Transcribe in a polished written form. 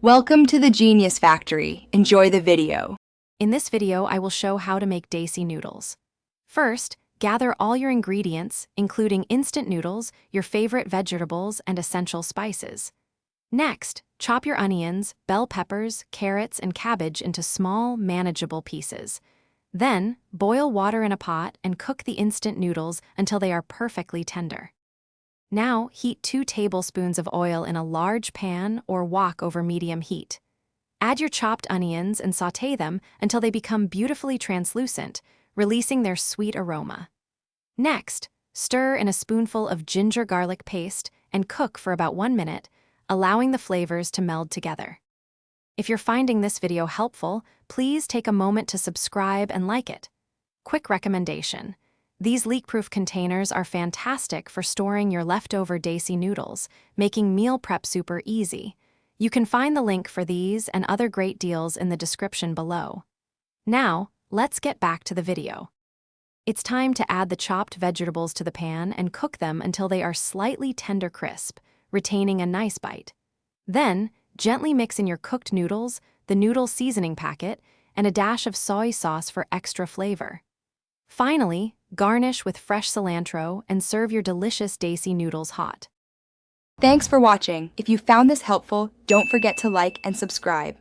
Welcome to the Genius Factory. Enjoy the video. In this video, I will show how to make Desi noodles. First, gather all your ingredients, including instant noodles, your favorite vegetables, and essential spices. Next, chop your onions, bell peppers, carrots, and cabbage into small, manageable pieces. Then, boil water in a pot and cook the instant noodles until they are perfectly tender. Now, heat 2 tablespoons of oil in a large pan or wok over medium heat. Add your chopped onions and sauté them until they become beautifully translucent, releasing their sweet aroma. Next, stir in a spoonful of ginger garlic paste and cook for about 1 minute, allowing the flavors to meld together. If you're finding this video helpful, please take a moment to subscribe and like it. Quick recommendation: these leak-proof containers are fantastic for storing your leftover Desi noodles, making meal prep super easy. You can find the link for these and other great deals in the description below. Now, let's get back to the video. It's time to add the chopped vegetables to the pan and cook them until they are slightly tender crisp, retaining a nice bite. Then, gently mix in your cooked noodles, the noodle seasoning packet, and a dash of soy sauce for extra flavor. Finally, garnish with fresh cilantro and serve your delicious Desi noodles hot. Thanks for watching. If you found this helpful, don't forget to like and subscribe.